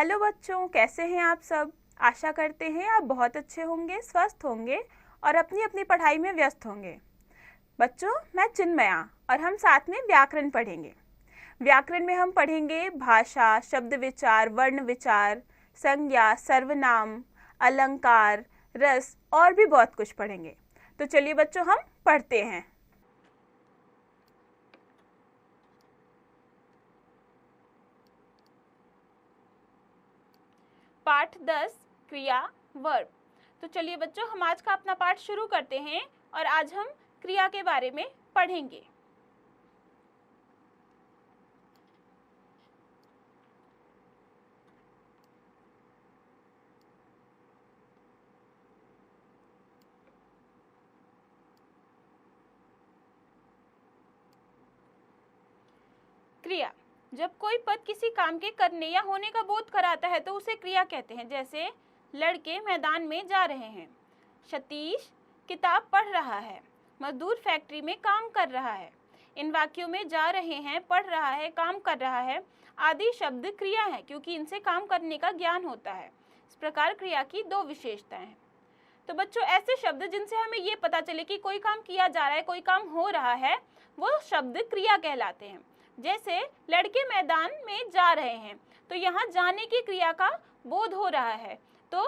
Hello बच्चों, कैसे हैं आप सब। आशा करते हैं आप बहुत अच्छे होंगे, स्वस्थ होंगे और अपनी अपनी पढ़ाई में व्यस्त होंगे। बच्चों, मैं चिन्मया और हम साथ में व्याकरण पढ़ेंगे। व्याकरण में हम पढ़ेंगे भाषा, शब्द विचार, वर्ण विचार, संज्ञा, सर्वनाम, अलंकार, रस और भी बहुत कुछ पढ़ेंगे। तो चलिए बच्चों, हम पढ़ते हैं। पाठ 10 क्रिया वर्ब। तो चलिए बच्चों, हम आज का अपना पाठ शुरू करते हैं और आज हम क्रिया के बारे में पढ़ेंगे। क्रिया, जब कोई पद किसी काम के करने या होने का बोध कराता है तो उसे क्रिया कहते हैं। जैसे लड़के मैदान में जा रहे हैं, सतीश किताब पढ़ रहा है, मजदूर फैक्ट्री में काम कर रहा है। इन वाक्यों में जा रहे हैं, पढ़ रहा है, काम कर रहा है आदि शब्द क्रिया है, क्योंकि इनसे काम करने का ज्ञान होता है। इस प्रकार क्रिया की दो विशेषताएं हैं। तो बच्चों, ऐसे शब्द जिनसे हमें ये पता चले कि कोई काम किया जा रहा है, कोई काम हो रहा है, वो शब्द क्रिया कहलाते हैं। जैसे लड़के मैदान में जा रहे हैं, तो यहाँ जाने की क्रिया का बोध हो रहा है, तो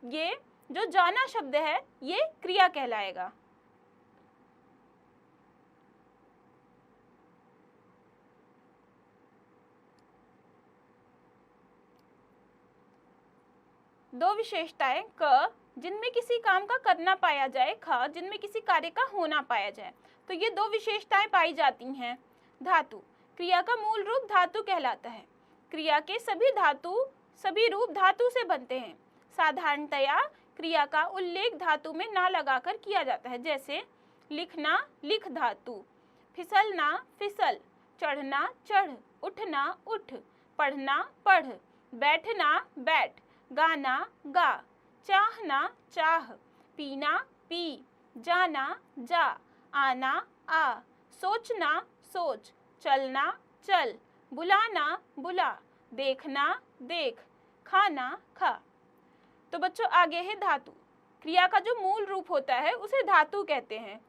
ये जो जाना शब्द है ये क्रिया कहलाएगा। दो विशेषताएं, क जिनमें किसी काम का करना पाया जाए, ख जिनमें किसी कार्य का होना पाया जाए। तो ये दो विशेषताएं पाई जाती हैं। धातु, क्रिया का मूल रूप धातु कहलाता है। क्रिया के सभी रूप धातु से बनते हैं। साधारणतया क्रिया का उल्लेख धातु में ना लगाकर किया जाता है। जैसे लिखना लिख धातु, फिसलना फिसल, चढ़ना चढ़, उठना उठ, पढ़ना पढ़, बैठना बैठ, गाना गा, चाहना चाह, पीना पी, जाना जा, आना आ, सोचना सोच, चलना चल, बुलाना बुला, देखना देख, खाना खा। तो बच्चों, आगे है धातु। क्रिया का जो मूल रूप होता है उसे धातु कहते हैं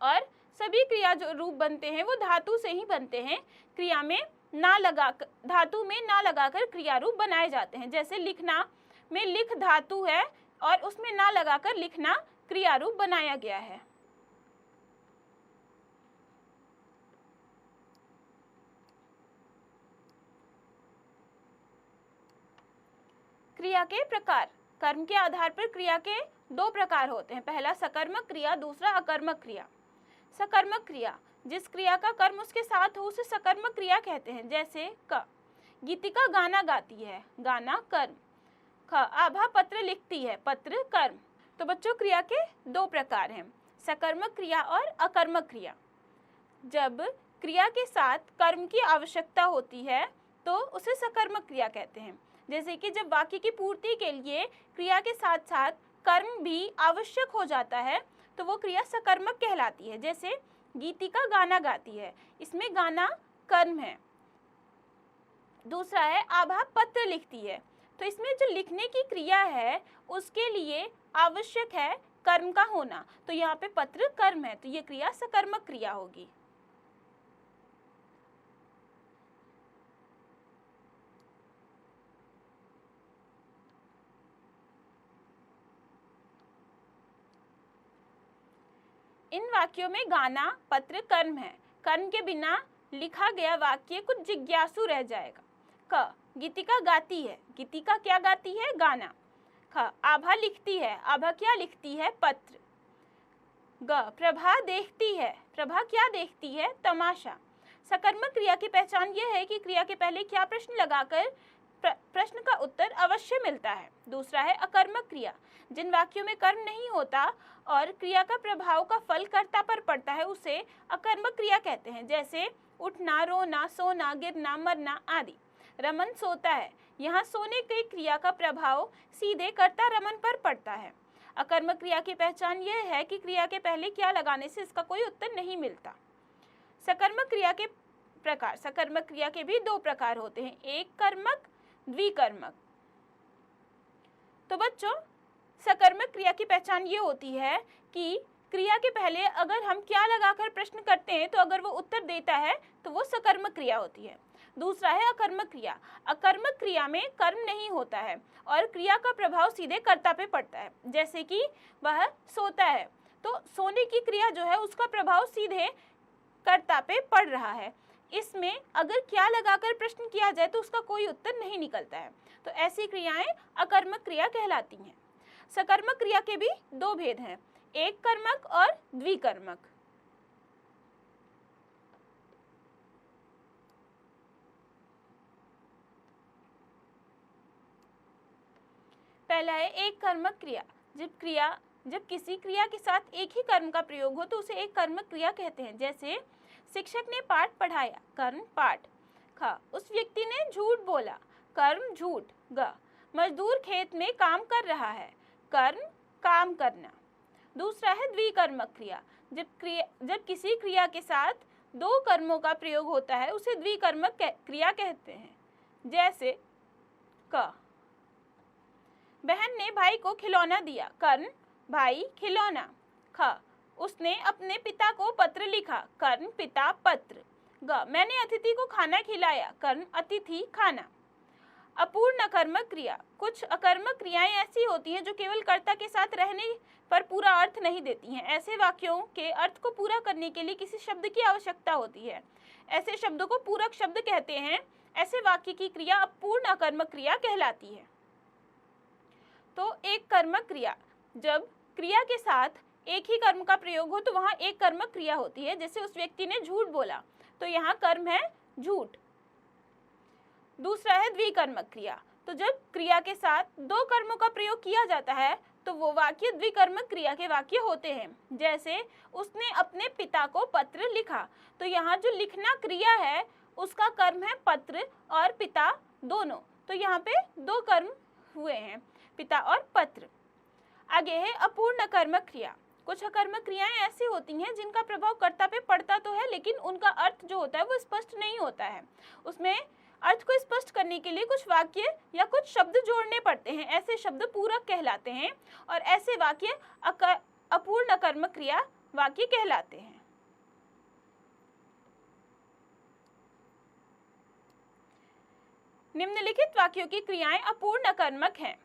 और सभी क्रिया जो रूप बनते हैं वो धातु से ही बनते हैं। क्रिया में धातु में ना लगाकर क्रिया रूप बनाए जाते हैं। जैसे लिखना में लिख धातु है और उसमें ना लगाकर लिखना क्रिया रूप बनाया गया है। क्रिया के प्रकार, कर्म के आधार पर क्रिया के दो प्रकार होते हैं। पहला सकर्मक क्रिया, दूसरा अकर्मक क्रिया। सकर्मक क्रिया, जिस क्रिया का कर्म उसके साथ हो उसे सकर्मक क्रिया कहते हैं। जैसे क, गीतिका गाना गाती है, गाना कर्म। ख, आभा पत्र लिखती है, पत्र कर्म। तो बच्चों, क्रिया के दो प्रकार हैं, सकर्मक क्रिया और अकर्मक क्रिया। जब क्रिया के साथ कर्म की आवश्यकता होती है तो उसे सकर्मक क्रिया कहते हैं। जैसे कि जब वाक्य की पूर्ति के लिए क्रिया के साथ साथ कर्म भी आवश्यक हो जाता है तो वो क्रिया सकर्मक कहलाती है। जैसे गीतिका गाना गाती है, इसमें गाना कर्म है। दूसरा है आभा पत्र लिखती है, तो इसमें जो लिखने की क्रिया है उसके लिए आवश्यक है कर्म का होना, तो यहाँ पे पत्र कर्म है, तो ये क्रिया सकर्मक क्रिया होगी। इन वाक्यों में गाना पत्र कर्म है। कर्म के बिना लिखा गया वाक्य कुछ जिज्ञासु रह जाएगा। क, गीतिका गाती है, गीतिका क्या गाती है, गाना। ख, आभा लिखती है, आभा क्या लिखती है, पत्र। ग, प्रभा देखती है, प्रभा क्या देखती है, तमाशा। सकर्मक क्रिया की पहचान यह है कि क्रिया के पहले क्या प्रश्न लगाकर प्रश्न का उत्तर अवश्य मिलता है। दूसरा है अकर्मक क्रिया, जिन वाक्यों में कर्म नहीं होता और क्रिया का प्रभाव का फल कर्ता पर पड़ता है उसे अकर्मक क्रिया कहते हैं। जैसे उठना, रोना, सोना, गिरना, मरना आदि। रमन सोता है, यहाँ सोने की क्रिया का प्रभाव सीधे कर्ता रमन पर पड़ता है। अकर्मक क्रिया की पहचान यह है कि क्रिया के पहले क्या लगाने से इसका कोई उत्तर नहीं मिलता। सकर्मक क्रिया के प्रकार, सकर्मक क्रिया के भी दो प्रकार होते हैं, एक कर्मक द्विकर्मक। तो बच्चों, सकर्मक क्रिया की पहचान ये होती है कि क्रिया के पहले अगर हम क्या लगाकर प्रश्न करते हैं तो अगर वो उत्तर देता है तो वो सकर्मक क्रिया होती है। दूसरा है अकर्मक क्रिया। अकर्मक क्रिया में कर्म नहीं होता है और क्रिया का प्रभाव सीधे कर्ता पे पड़ता है, जैसे कि वह सोता है तो सोने की क्रिया जो है उसका प्रभाव सीधे कर्ता पे पड़ रहा है। इसमें अगर क्या लगाकर प्रश्न किया जाए तो उसका कोई उत्तर नहीं निकलता है, तो ऐसी क्रियाएं अकर्मक क्रिया कहलाती हैं। सकर्मक क्रिया के भी दो भेद हैं, एक कर्मक और द्विकर्मक। पहला है एक कर्मक क्रिया। जब किसी क्रिया के साथ एक ही कर्म का प्रयोग हो तो उसे एक कर्मक क्रिया कहते हैं। जैसे शिक्षक ने पाठ पढ़ाया, कर्म पाठ। ख, उस व्यक्ति ने झूठ बोला, कर्म झूठ। ग, मजदूर खेत में काम कर रहा है, कर्म काम करना। दूसरा है द्विकर्मक क्रिया। जब किसी क्रिया के साथ दो कर्मों का प्रयोग होता है उसे द्विकर्मक क्रिया कहते हैं। जैसे क, बहन ने भाई को खिलौना दिया, कर्म भाई खिलौना। ख, उसने अपने पिता को पत्र लिखा, कर्म पिता पत्र। ग, मैंने अतिथि को खाना खिलाया, कर्म अतिथि खाना। अपूर्ण अकर्मक क्रिया। कुछ अकर्मक क्रियाएं ऐसी होती हैं जो केवल कर्ता के साथ रहने पर पूरा अर्थ नहीं देती हैं। ऐसे वाक्यों के अर्थ को पूरा करने के लिए किसी शब्द की आवश्यकता होती है, ऐसे शब्दों को पूरक शब्द कहते हैं। ऐसे वाक्य की क्रिया अपूर्ण अकर्मक क्रिया कहलाती है। तो एक कर्मक क्रिया, जब क्रिया के साथ एक ही कर्म का प्रयोग हो तो वहां एक कर्मक क्रिया होती है। जैसे उस व्यक्ति ने झूठ बोला तो यहाँ कर्म है झूठ। दूसरा है द्विकर्मक क्रिया। तो जब क्रिया के साथ दो कर्मों का प्रयोग किया जाता है तो वो वाक्य द्विकर्मक क्रिया के वाक्य होते हैं। जैसे उसने अपने पिता को पत्र लिखा, तो यहाँ जो लिखना क्रिया है उसका कर्म है पत्र और पिता दोनों, तो यहाँ पे दो कर्म हुए हैं, पिता और पत्र। आगे है अपूर्ण अकर्मक क्रिया। कुछ अकर्मक क्रियाएं ऐसी होती हैं जिनका प्रभाव कर्ता पे पड़ता तो है लेकिन उनका अर्थ जो होता है वो स्पष्ट नहीं होता है। उसमें अर्थ को स्पष्ट करने के लिए कुछ वाक्य या कुछ शब्द जोड़ने पड़ते हैं, ऐसे शब्द पूरक कहलाते हैं और ऐसे वाक्य अपूर्ण अकर्मक क्रिया वाक्य कहलाते हैं। निम्नलिखित वाक्यों की क्रियाएं अपूर्ण अकर्मक हैं।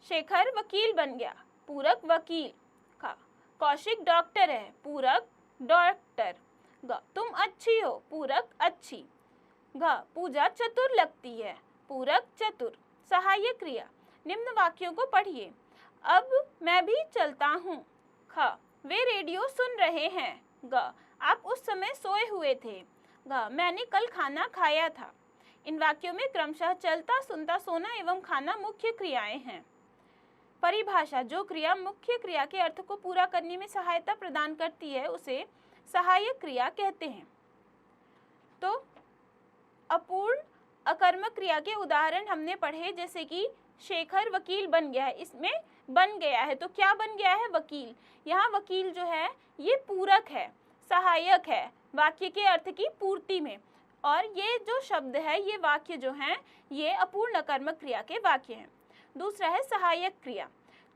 शेखर वकील बन गया, पूरक वकील। का, कौशिक डॉक्टर है, पूरक डॉक्टर। ग, तुम अच्छी हो, पूरक अच्छी। घ, पूजा चतुर लगती है, पूरक चतुर। सहायक क्रिया। निम्न वाक्यों को पढ़िए। अब मैं भी चलता हूँ। ख, वे रेडियो सुन रहे हैं। ग, आप उस समय सोए हुए थे। घ, मैंने कल खाना खाया था। इन वाक्यों में क्रमशः चलता, सुनता, सोना एवं खाना मुख्य क्रियाएं हैं। परिभाषा। जो क्रिया मुख्य क्रिया के अर्थ को पूरा करने में सहायता प्रदान करती है उसे सहायक क्रिया कहते हैं। तो अपूर्ण अकर्मक क्रिया के उदाहरण हमने पढ़े, जैसे कि शेखर वकील बन गया है, इसमें बन गया है तो क्या बन गया है, वकील। यहाँ वकील जो है ये पूरक है, सहायक है वाक्य के अर्थ की पूर्ति में, और ये जो शब्द है ये वाक्य जो हैं ये अपूर्ण अकर्मक क्रिया के वाक्य हैं। दूसरा है सहायक क्रिया।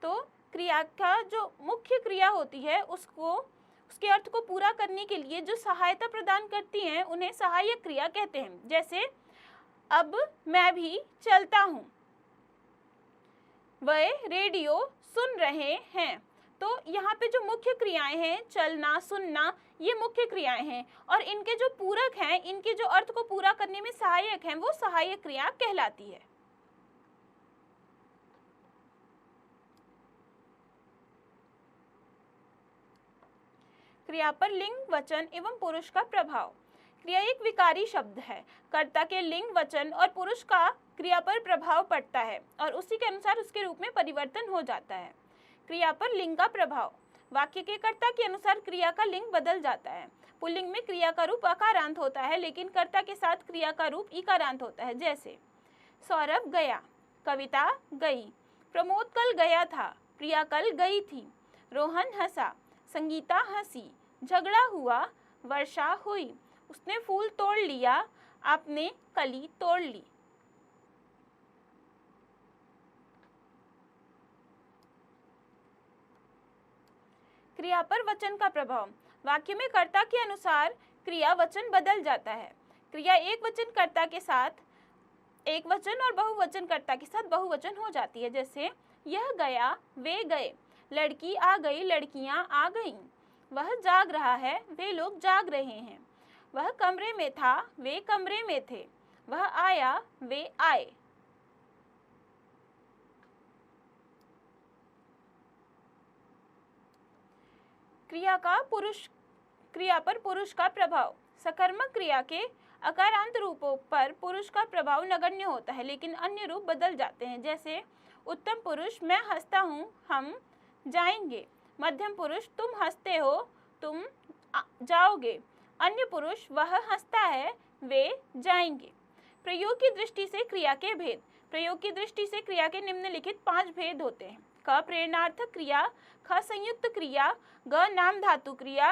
तो क्रिया का जो मुख्य क्रिया होती है उसके अर्थ को पूरा करने के लिए जो सहायता प्रदान करती हैं उन्हें सहायक क्रिया कहते हैं। जैसे अब मैं भी चलता हूँ, वे रेडियो सुन रहे हैं। तो यहाँ पे जो मुख्य क्रियाएं हैं, चलना, सुनना, ये मुख्य क्रियाएं हैं और इनके जो पूरक हैं, इनके जो अर्थ को पूरा करने में सहायक हैं, वो सहायक क्रिया कहलाती है। क्रिया पर लिंग, वचन एवं पुरुष का प्रभाव। क्रिया एक विकारी शब्द है। कर्ता के लिंग, वचन और पुरुष का क्रिया पर प्रभाव पड़ता है और उसी के अनुसार उसके रूप में परिवर्तन हो जाता है। क्रिया पर लिंग का प्रभाव। वाक्य के कर्ता के अनुसार क्रिया का लिंग बदल जाता है। पुल्लिंग में क्रिया का रूप अकारांत होता है लेकिन कर्ता के साथ क्रिया का रूप इकारांत होता है। जैसे सौरभ गया, कविता गई, प्रमोद कल गया था, प्रिया कल गई थी, रोहन हंसा, संगीता हंसी, झगड़ा हुआ, वर्षा हुई, उसने फूल तोड़ लिया, आपने कली तोड़ ली। क्रिया पर वचन का प्रभाव। वाक्य में कर्ता के अनुसार क्रिया वचन बदल जाता है। क्रिया एक वचन कर्ता के साथ एक वचन और बहुवचन कर्ता के साथ बहुवचन हो जाती है। जैसे यह गया, वे गए, लड़की आ गई, लड़कियां आ गईं, वह जाग रहा है, वे लोग जाग रहे हैं, वह कमरे में था, वे कमरे में थे, वह आया, वे आए। क्रिया पर पुरुष का प्रभाव। सकर्मक क्रिया के अकारांत रूपों पर पुरुष का प्रभाव नगण्य होता है, लेकिन अन्य रूप बदल जाते हैं। जैसे उत्तम पुरुष, मैं हंसता हूँ, हम जाएंगे। मध्यम पुरुष, तुम हंसते हो, तुम जाओगे। अन्य पुरुष, वह हंसता है, वे जाएंगे। प्रयोग की दृष्टि से क्रिया के भेद। प्रयोग की दृष्टि से क्रिया के निम्नलिखित 5 भेद होते हैं। क प्रेरणार्थक क्रिया, ख संयुक्त क्रिया, ग नाम धातु क्रिया,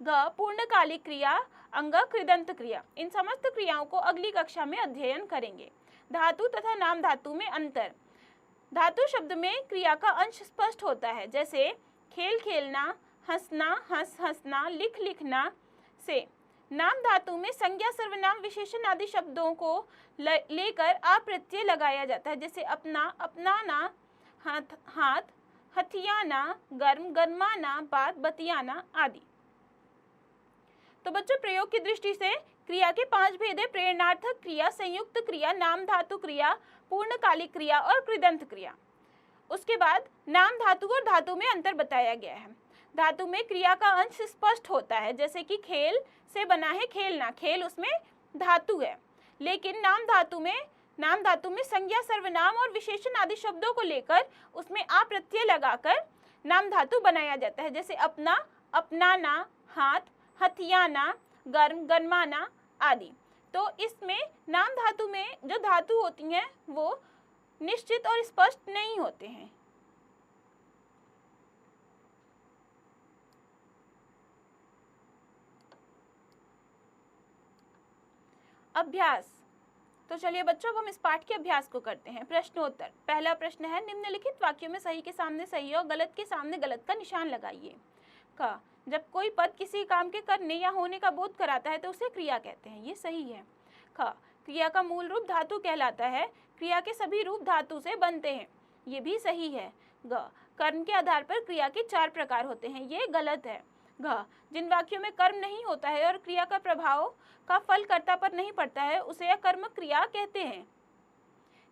घ पूर्णकालिक क्रिया, अंग कृदंत क्रिया। इन समस्त क्रियाओं को अगली कक्षा में अध्ययन करेंगे। धातु तथा नाम धातु में अंतर। धातु शब्द में क्रिया का अंश स्पष्ट होता है, जैसे खेल खेलना, हंसना, हंस हंसना, लिख लिखना से। नाम धातु में संज्ञा, सर्वनाम, विशेषण आदि शब्दों को लेकर आ प्रत्यय लगाया जाता है, जैसे अपना, अपनाना, हाथ, हाथ, हथियाना, गर्म, गरमाना, बात, बतियाना आदि। तो बच्चों, प्रयोग की दृष्टि से क्रिया के 5 भेद है। प्रेरणार्थक क्रिया, संयुक्त क्रिया, नाम धातु क्रिया, पूर्णकालिक क्रिया और कृदंत क्रिया। उसके बाद नाम धातु और धातु में अंतर बताया गया है। धातु में क्रिया का अंश स्पष्ट होता है, जैसे कि खेल से बना है खेलना, खेल उसमें धातु है। लेकिन नाम धातु में संज्ञा, सर्वनाम और विशेषण आदि शब्दों को लेकर उसमें आ प्रत्यय लगाकर नाम धातु बनाया जाता है, जैसे अपना, अपनाना, हाथ, हथियाना, गर्म, गरमाना आदि। तो इसमें नाम धातु में जो धातु होती हैं वो निश्चित और स्पष्ट नहीं होते हैं। अभ्यास। तो चलिए बच्चों, अब हम इस पाठ के अभ्यास को करते हैं। प्रश्नोत्तर। पहला प्रश्न है, निम्नलिखित वाक्यों में सही के सामने सही और गलत के सामने गलत का निशान लगाइए। क जब कोई पद किसी काम के करने या होने का बोध कराता है तो उसे क्रिया कहते हैं, ये सही है। ख क्रिया का मूल रूप धातु कहलाता है, क्रिया के सभी रूप धातु से बनते हैं, ये भी सही है। ग कर्म के आधार पर क्रिया के 4 प्रकार होते हैं, ये गलत है। घ जिन वाक्यों में कर्म नहीं होता है और क्रिया का प्रभाव का फल कर्ता पर नहीं पड़ता है उसे अकर्मक क्रिया कहते हैं,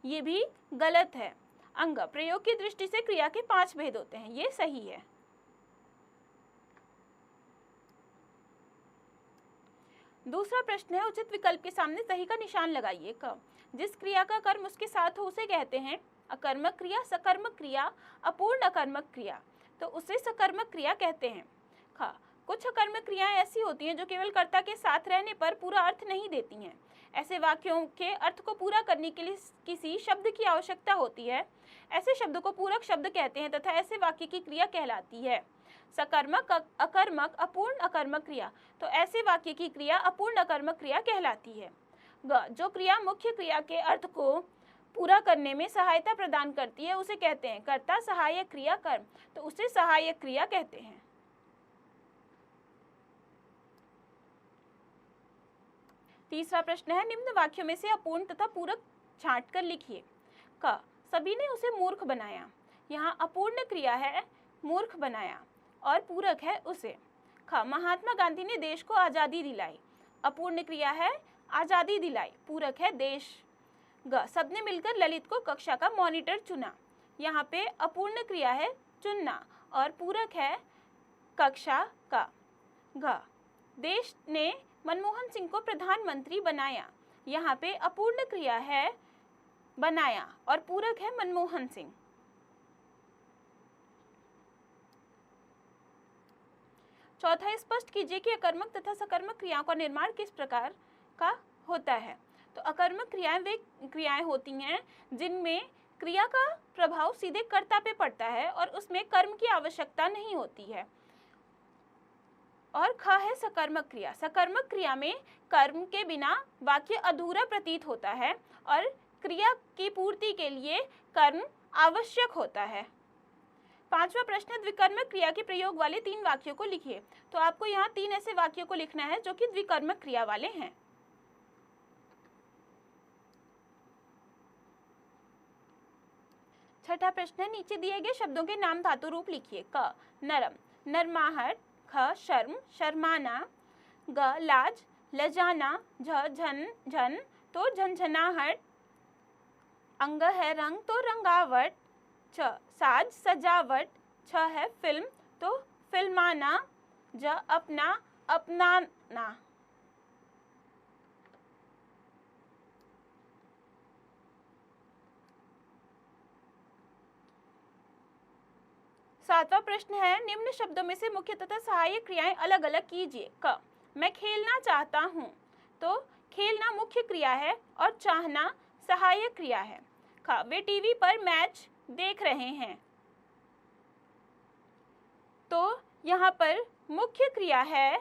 ये भी गलत है। अंग प्रयोग की दृष्टि से क्रिया के 5 भेद होते हैं, ये सही है। दूसरा प्रश्न है, उचित विकल्प के सामने सही का निशान लगाइए। क जिस क्रिया का कर्म उसके साथ हो उसे कहते हैं अकर्मक क्रिया, सकर्मक क्रिया, अपूर्ण अकर्मक क्रिया, तो उसे सकर्मक क्रिया कहते हैं। ख कुछ अकर्मक क्रियाएं ऐसी होती हैं जो केवल कर्ता के साथ रहने पर पूरा अर्थ नहीं देती हैं। ऐसे वाक्यों के अर्थ को पूरा करने के लिए किसी शब्द की आवश्यकता होती है, ऐसे शब्द को पूरक शब्द कहते हैं तथा ऐसे वाक्य की क्रिया कहलाती है सकर्मक, अकर्मक, अपूर्ण अकर्मक क्रिया, तो ऐसे वाक्य की क्रिया अपूर्ण अकर्मक क्रिया कहलाती है। ग जो क्रिया मुख्य क्रिया के अर्थ को पूरा करने में सहायता प्रदान करती है उसे कहते हैं कर्ता सहायक क्रिया कर्म, तो उसे सहायक क्रिया कहते हैं। तीसरा प्रश्न है, निम्न वाक्यों में से अपूर्ण तथा पूरक छांट कर लिखिए। क सभी ने उसे मूर्ख बनाया, यहाँ अपूर्ण क्रिया है मूर्ख बनाया और पूरक है उसे। ख महात्मा गांधी ने देश को आज़ादी दिलाई, अपूर्ण क्रिया है आज़ादी दिलाई, पूरक है देश। ग सबने मिलकर ललित को कक्षा का मॉनिटर चुना, यहाँ पे अपूर्ण क्रिया है चुनना और पूरक है कक्षा का। घ देश ने मनमोहन सिंह को प्रधानमंत्री बनाया, यहाँ पे अपूर्ण क्रिया है बनाया और पूरक है मनमोहन सिंह। चौथा, स्पष्ट कीजिए कि अकर्मक तथा सकर्मक क्रियाओं का निर्माण किस प्रकार का होता है। तो अकर्मक क्रियाएं वे क्रियाएं होती हैं जिनमें क्रिया का प्रभाव सीधे कर्ता पे पड़ता है और उसमें कर्म की आवश्यकता नहीं होती है। और ख है सकर्मक क्रिया। सकर्मक क्रिया में कर्म के बिना वाक्य अधूरा प्रतीत होता है और क्रिया की पूर्ति के लिए कर्म आवश्यक होता है। 5वां प्रश्न, द्विकर्मक क्रिया के प्रयोग वाले 3 वाक्यों को लिखिए। तो आपको यहाँ 3 ऐसे वाक्यों को लिखना है जो कि द्विकर्मक क्रिया वाले हैं। छठा प्रश्न है, नीचे दिए गए शब्दों के नाम धातु रूप लिखिए। क नरम, नरमाहट। ख शर्म, शर्माना। ग लाज, लजाना। झ झन, झन तो झनझनाहट। अंग है रंग तो रंगावट। छ साज, सजावट। छ है फिल्म तो फिल्माना। ज अपना, अपनाना। सातवां प्रश्न है, निम्न शब्दों में से मुख्य तथा सहायक क्रियाएं अलग अलग कीजिए। क मैं खेलना चाहता हूँ। तो खेलना मुख्य क्रिया है और चाहना सहायक क्रिया है। ख वे टीवी पर मैच देख रहे हैं। तो यहाँ पर मुख्य क्रिया है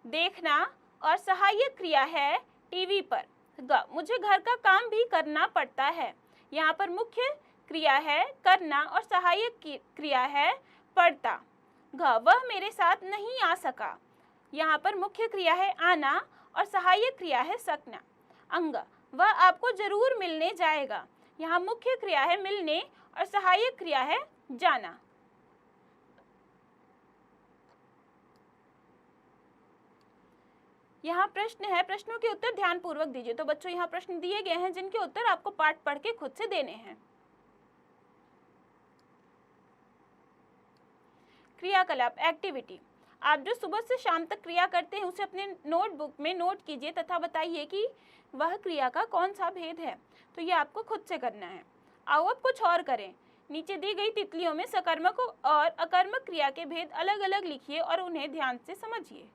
देखना और सहायक क्रिया है टीवी पर। ग मुझे घर का काम भी करना पड़ता है। यहाँ पर मुख्य क्रिया है करना और सहायक क्रिया है पड़ता। घ वह मेरे साथ नहीं आ सका। यहाँ पर मुख्य क्रिया है आना और सहायक क्रिया है सकना। अंग वह आपको जरूर मिलने जाएगा। यहाँ मुख्य क्रिया है मिलने और सहायक क्रिया है जाना। यहाँ प्रश्न है, प्रश्नों के उत्तर ध्यानपूर्वक दीजिए। तो बच्चों यहाँ प्रश्न दिए गए हैं जिनके उत्तर आपको पाठ पढ़ के खुद से देने हैं। क्रियाकलाप एक्टिविटी, आप जो सुबह से शाम तक क्रिया करते हैं उसे अपने नोटबुक में नोट कीजिए तथा बताइए कि वह क्रिया का कौन सा भेद है। तो ये आपको खुद से करना है। आओ अब कुछ और करें। नीचे दी गई तितलियों में सकर्मक और अकर्मक क्रिया के भेद अलग अलग लिखिए और उन्हें ध्यान से समझिए।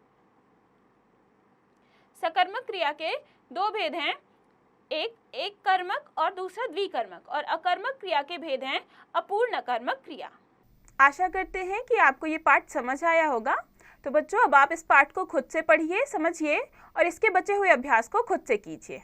सकर्मक क्रिया के 2 भेद हैं, एक कर्मक और दूसरा द्विकर्मक, और अकर्मक क्रिया के भेद हैं अपूर्ण अकर्मक क्रिया। आशा करते हैं कि आपको ये पाठ समझ आया होगा। तो बच्चों अब आप इस पाठ को खुद से पढ़िए, समझिए और इसके बचे हुए अभ्यास को खुद से कीजिए।